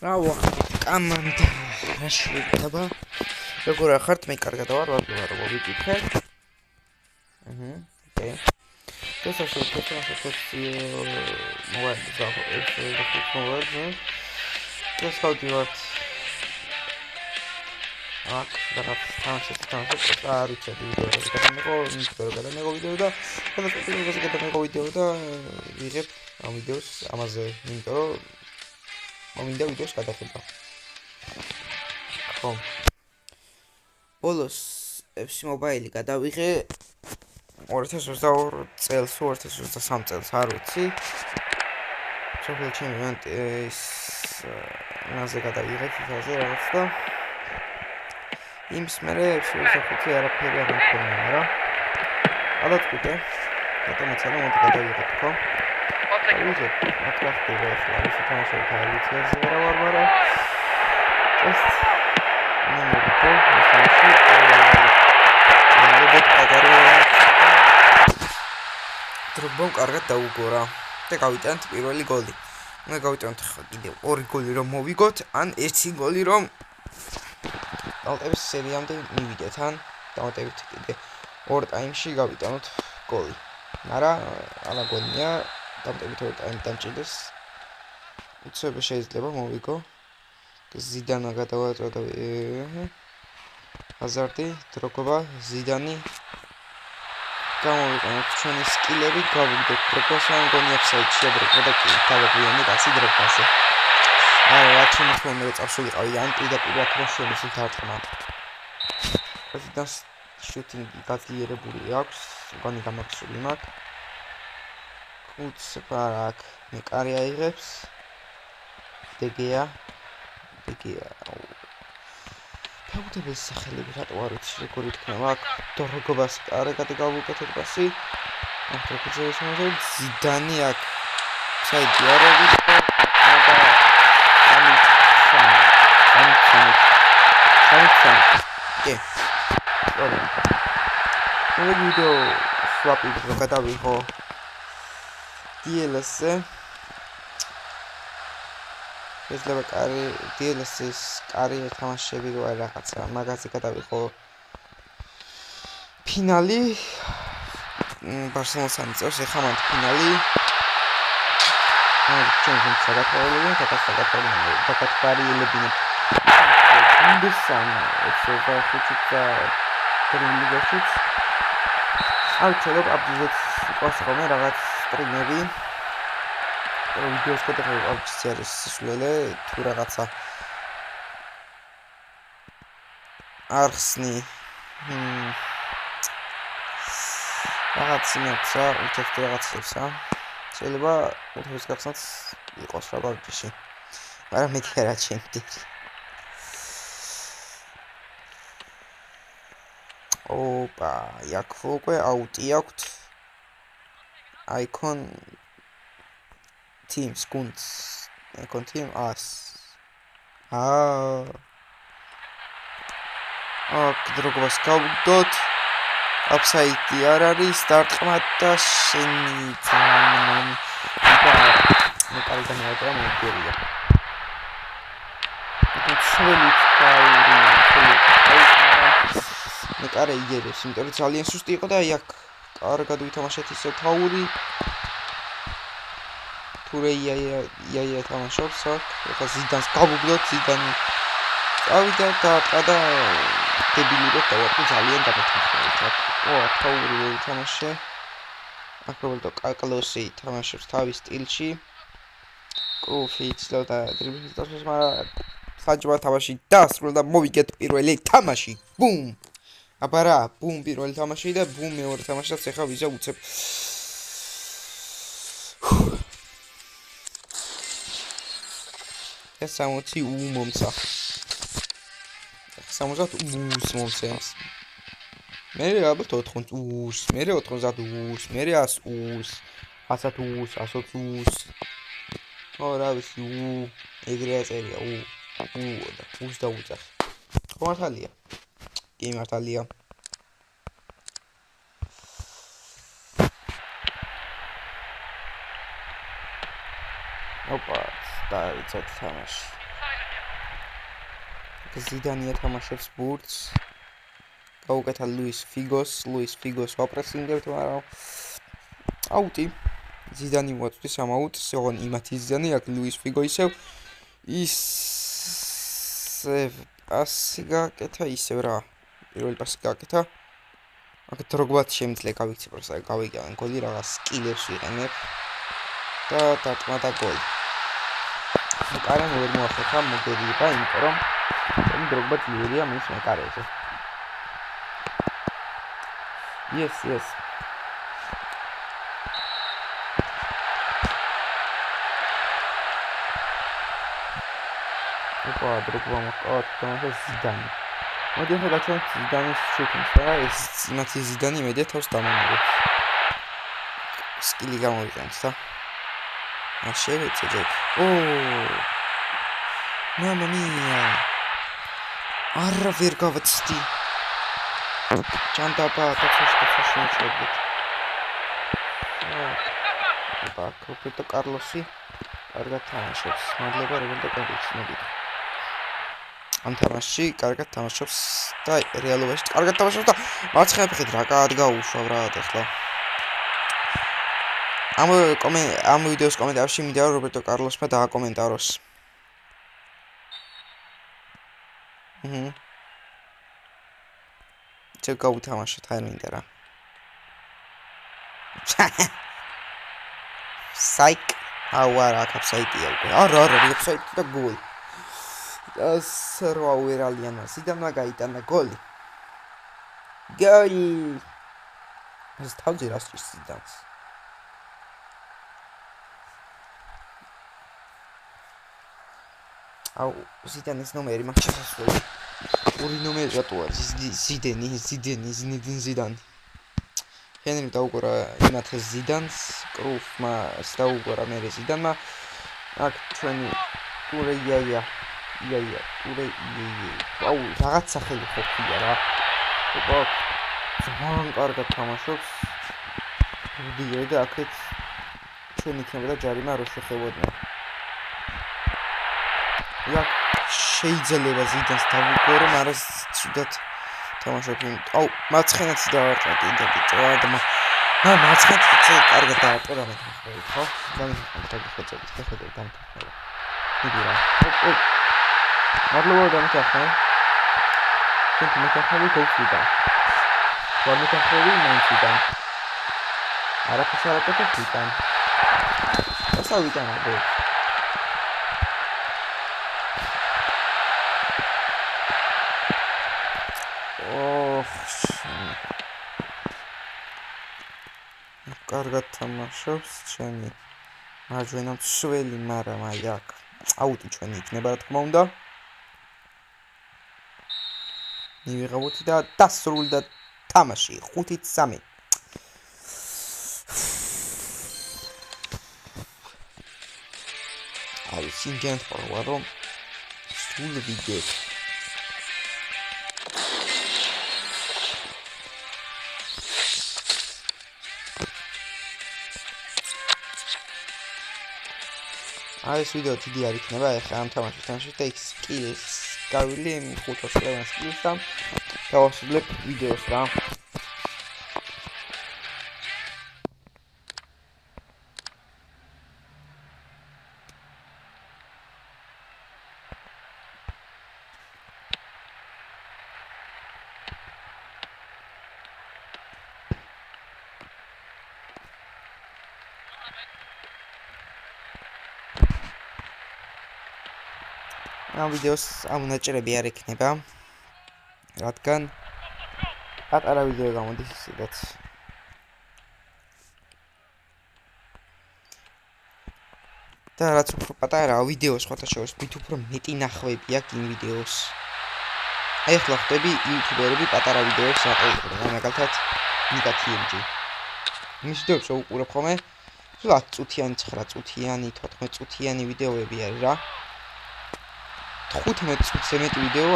Bravo, команда. Აშლიბება. როგორ ახართ? მე კარგად ვარ, ვარ მოვიკითხე. ოკეი. დასასრულებელი მოვარდი გავხდით. აქ რაღაც თამაშს არიცოდი ვიდეოზე გადამეღო ვიდეო და გადაწყვეტილებას გადამეღო ვიდეო და ვიღებ ამ ვიდეოს ამაზე, იმიტომ რომ მომინდა ვიდეოს გადაღება. ხო. ბოლოს FC Mobile გადავიღე 2022 წელს, 2023 წელს, არ ვიცი. სოფელ ჩემპიონატის ნაზე გადავიღე FIFA-ზე რაღაც და იმის მერე FC-ზე არაფერი არ მქონია, მაგრამ გადაწყვიტე გადამეცადა მოდი გადავიღე თქო. ვიღებ, აკრა ხდება ახლა ის თამაშობთ არ ვიცი ეს რა ვარ, მაგრამ ეს ნომერი მოსავში მოგეთ პატარა დროგბამ კარგად დაუგორა და გავიტანთ პირველი გოლი. მე გავიტანთ კიდევ ორი გოლი რომ მოვიგოთ, ან ერთი გოლი რომ დამატების სერიამდე მივიდეთ, ან დამატებით კიდე ორ ტაიმში გავიტანოთ გოლი. მაგრამ ალა გოლია დამატებით ორ ტაიმი დამჭირდეს. უცებ შეიძლება მოვიგო. ზიდანა გადავაწოდა აზარტი, დროგბა, ზიდანი გამოვიყენოთ ჩვენი სკილები, გავიგდოთ დროგბასა, მგონი აფსაიდში დროგბა და კი დავაგვიანეთ ასი დროგბაზე. რაც შემთხვევით მე წავშულიყავი ან პირდაპირ აკროშელი თარტყმა. პრეზიდენტს შუტინგი გაძლიერებული აქვს, მგონი გამახსული მაქვს. უცბარაკ მეკარი აიღებს. დეგეა. ფაუტების სახელები რატო არ ვიცი როგორ იქნება აქ დროგბას კარგად გავუკეთეთ პასი. ახლა ეს ზიდანი აქ საიდი არ არის და კი. ორი ვიდეო სვაპი გადავიღო DLS-ზე. შეიძლება კარი DLS-ის კარი თამაშები რო რაღაცა მაგაზე გადავიღო ფინალი ბარსელონასთან წევს ეხლა მანდ ფინალი ჩემს საკათოლიკე დაკათბარიელებინებ ინდესან ეცება ხუჩიტა ტრილიგაშიც ავჩელობ აბდიზეთ იყოს ხოლმე რაღაც სტრიმები ვიდეოს გადაღება აუჩი არის სულელე თუ რაღაცა არხსნი რაღაც იმეცა უცებ რაღაცებსა შეიძლება უთვის გახსნათ იყოს რა ბავშვი მაგრამ მე კი რა ჩემდი ოპა იქ უკვე აუტი აქვს icon teams kunts icon team as დროგბას გავგდოთ აფსაიდი არ არის დარტყმად და შენი ძანი მე კარგი გამოვიდა მომდერია მე კარგი იგერებს იმიტომ რომ ძალიან სუსტი იყო და აქ კარგად ვითამაშეთ ისე თაური თურეია თამაშობს აქ ეხლა ზიდანს გავუგდოთ ზიდანი წავიდა და ყადა დებილურად დავარქი ძალიან დამეთანხმდა თაური თამაშე აქ რობოტო კაკლოსი თამაშობს თავის სტილში კრუფი იცლოდა დრიბლინგის თამაშს მაგრამ საჯმა თამაში დასრულდა მოვიგეთ პირველი თამაში ბუმ აბა რა ბუმ პირველი თამაში და ბუმ მეორე თამაშიც ეხა ვიზა უცებ ეს 60 მომცა 60 მომცემს მე ალბათ 80 მე 90 მე 100 100 ო რა ვიცი ეგრე აწერია და უსს დაუძახ ხო მართალია კი მართალია ოპა, დაიცეთ თამაში. ზიდანი ეთამაშებს ბურთს. გაუკეთა ლუის ფიგოს ვაპრესინგებთ, მაგრამ აუტი. ზიდანი მოაწვის ამ აუტს, ოღონ იმათი ზიდანი აქ ლუის ფიგო ისევ პასი გააკეთა ისევ რა. პირველი პასი გააკეთა. აქ დროგბაც შემიძლია გავიქცე პროსა გავიგავენ გოლი რაღაც სკილებს ვიყენებ და დატმა გოლი. მეკარემ ვერ მოახერხა მოგერია, იმიტომ რომ დროგბა ძლიერია მის მეკარეზე. Yes. Opa, drogba მოყავთ ზიდანი. მოდი ახლა გაჩვენოთ ზიდანის შუტინგს რა, ეს იმათი ზიდანი მედია თავს დამანერებს. სკილი გამოვიყენს და შევეცე ჯერ. Mamma mia. არა ვერ გავაცდი. ჯანდაბა დაწესდა შეჭედით. აბა, რობერტო კარლოსი კარგად თამაშობს. მადლობა რობერტო კარლოსი. ამ თამაშში კარგად თამაშობს და რეალობაში კარგად თამაშობს და მარცხენა ფეხით რა გაუშვა ბრატ ახლა. ამ ვიდეოს კომენტარში მინდა რომ რობერტო კარლოსმა დააკომენტაროს. ჩე გავუთამაშოთ არ მინდა რა. საიკ არა კაფსაიტია უკვე. არა ვებსაიტი და გოლი. სერვა უერალიანა სიდანმა გაიტანა გოლი. ეს თავზე რასწრის სიდანს. აუ ზიდანის ნომერი მაქვს შესასვლელი. ორი ნომერი რატოა ზიდანი. ჰენრი დაუგორა იმათ ზიდანს, კრუფმა დაუგორა მე ზიდანმა. აქ ჩვენი ტურეია. აუ რაღაც სახელი ყოფია რა. ოპა ძალიან კარგად თამაშობს. დიე და აქეთ ჩვენი იქნება ჯარიმა რო შეხებოდნენ. Ja, შეიძლება ზიდანს დავუგორო, მაგრამ ცუდად თამაშობ. აუ, მარცხენაც დავარტყე და მარცხენაც კარგად დავარტყე და მეთანხმებით, ხო? დამეთანხმებით, დამეთანხმებით. დიდი რა. მადლობა დამეთანხმე. თქვენ მეთანხმები გოლსიდან. მეთანხმები მაინციდან. არაფერს არ აკეთებ ვიდან. ასავიდან აგო. კარგად თამაშობს ჩემი მარჯვენა მცველი, მაგრამ აი აქ აუტი ჩვენი იქნება რა თქმა უნდა. მივიღებოდი და დასრულდა თამაში 5-3. აი სინგენ ხარ რომ სულ ვიგებ. ეს ვიდეო დიდი არ იქნება, ეხლა ამ თამაშის თამაში და სკილს გავილი 5-20 სკილს და დავასრულებ ვიდეოს რა. ამ ვიდეოს ამ ნაჭრები არ ექნება, რადგან პატარა ვიდეო გამოდის ისედაც. და რაც უფრო პატარა ვიდეოს სხვათა შორის მით უფრო მეტი ნახვები აქვს იმ ვიდეოს. აი ახლა ხტები იუთუბერები პატარა ვიდეოს აყენებენ, მაგალითად ნიკა TMG. მის ვიდეოებს უყურებ ხოლმე 10 წუთიანი, 9 წუთიანი, 14 წუთიანი ვიდეოები არის რა. 15 წუთზე მეტი ვიდეო,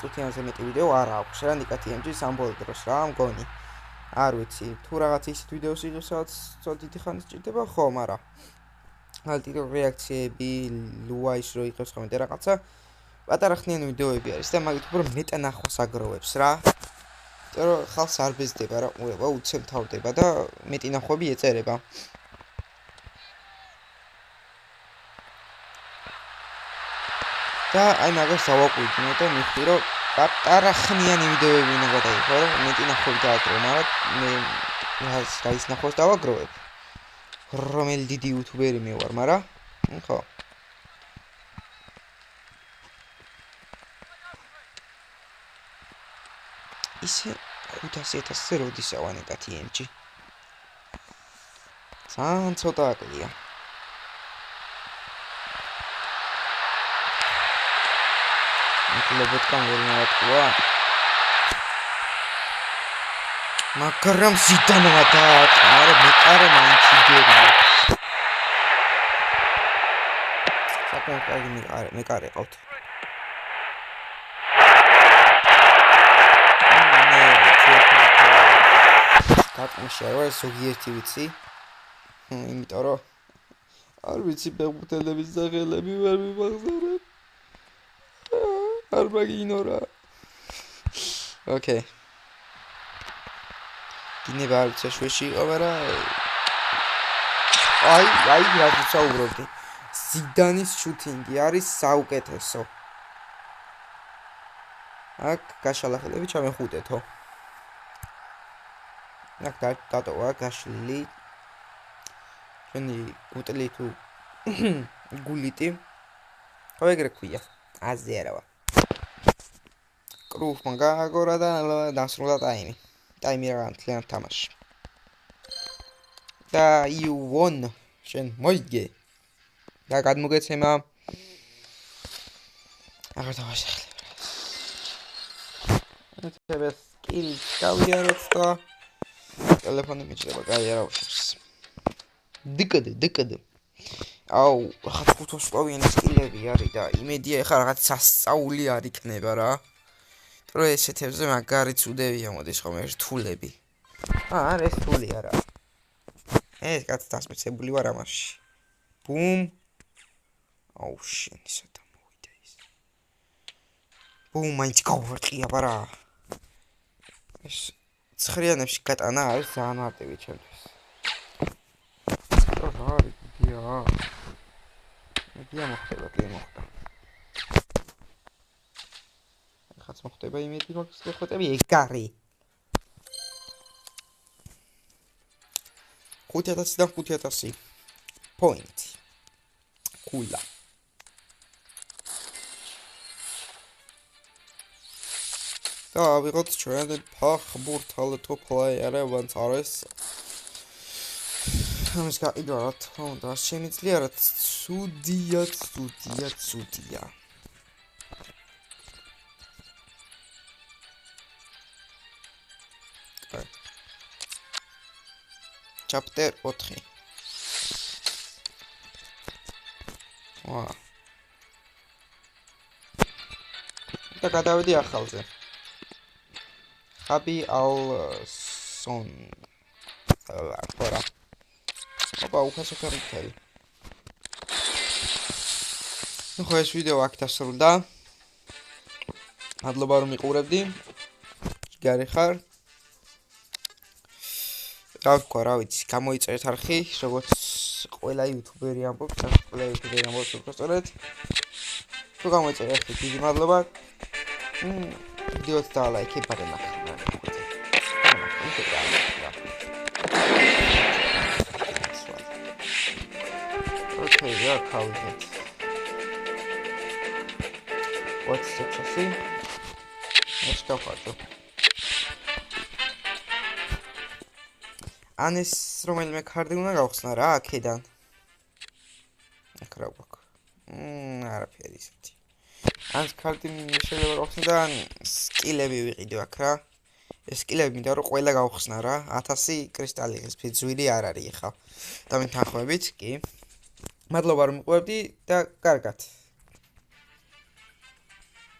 წუთიანზე მეტი ვიდეო არ აქვს რა ნიკა TMG-ს ამ ბოლო დროს რა მგონი. არ ვიცი, თუ რაღაც ისეთ ვიდეოს იყოს, სადაც დიდი ხანი სჭირდება, ხო, მაგრამ ალტიტო რეაქციები, ლუაის რო იყოს ხოლმე და რაღაცა პატარა ხნიანი ვიდეოები არის და მაგით უფრო მეტანახვას აგროვებს რა. იმიტომ რომ ხალხს არ ბეზდება რა ყურება, უცებ თავდება და მეტი ნახვები ეწერება. და აი მაგას დავაკვირდნო და მივხვდი რომ პატარა ხნიანი ვიდეოები უნდა გადაიღო, რომ მეტი ნახვები დააგრო, მაგრამ მე ის ნახვას დავაგროვებ. რომელი დიდი იუთუბერი მე ვარ, მაგრამ ხო. ისე 500,000-ზე როდის ავანეკა TNG? ძალიან ცოტა აკლია. ლობოტკან ვერ მოვატყვა. მაგრამ ზიდანმა დაატყარა, მეკარე მაინც იგერია. საკმაოდ კარგი მეკარე ყავთ. გაკმშა რა ზოგიერთი ვიცი. იმიტომ რომ არ ვიცი ფეხბურთელების სახელები ვერ მივახსოვრებ. არ მაგინორა. ოკეი. დინება არ ვიცი შვეში იყო, მაგრამ აი რა ვსაუბრობდი. ზიდანის შუთინგი არის საუკეთესო. აქ გაშალახელები ჩამეხუტეთო. აქ დატოვა გაშლილი. ჩვენი გუტლი თუ გულიტი. ხო ეგრე ქვია. აზე არა ვარ. კრუფმა გააგორა და დასრულდა ტაიმი. ტაიმი რა მთლიანად თამაში. და you won. შენ მოიგე. და გადმოგეცემა. აღარ დავაშეხლებ. ეს სკილი გავიაროთ და ტელეფონი მიჭრება, კაი არა უშავს. დიკდ. აუ, რაღაც 500-სლოვიანი სკილები არის და იმედია ეხლა რაღაც სასწაული არ იქნება რა. რომ ესეთებზე მაგარი ცუდევია მოდის ხოლმე რთულები. არ ეს რთული არა. ეს კაც დასმეცებული ვარ ამაში. ბუმ. აუ შენ ისეთ მოვიდა ის. ბუმ, მაინც გავვრტყია პარა. ეს ცხრიანებში გატანა არის ძალიან მარტივი ჩემთვის. მედია მოხდება, კი მოხდა. ხაც მოხდება იმედი მაქვს გეხოტები ეგარი. 5,000-დან 5,000 პოინტი. კულა. და ვიღოთ ჩვენ ფეხბურთელთა პლეიერებიც არის. ამის გაიდვა რა თქმა უნდა შემიძლია რა ცუდია. Chapter 4. ვა. და გადავედი ახალზე. ხაბი ალსონ. პარა. ოპა, უხასო კარგი. ნუ ხო ეს ვიდეო აქ დასრულდა. მადლობა რომ მიყურებდი. გარი ხარ. რა ვქვა, რა ვიცი, გამოიწერეთ არხი, როგორც ყველა იუთუბერი ამბობს, ყველა იუთუბერი ამბობს უბრალოდ. თუ გამოიწერეთ არხი, დიდი მადლობა. ვიდეოც დალაიქე, ბარემახ. Okay, yeah, call it. What's the see? Let's go for it. Anis რომელიმე კარდი უნდა გავხსნა რა აქედან. აქ რა გვაქვს? არაფერი ისეთი. ანს კარდი შეიძლება გავხსნა და სკილები ვიყიდო აქ რა. ეს სკილები მინდა რომ ყველა გავხსნა რა. 1000 კრისტალი ეს ფიძვილი არ არის ხა. და მე თანხმებით, კი. მადლობა რომ მიყურებდი და კარგად.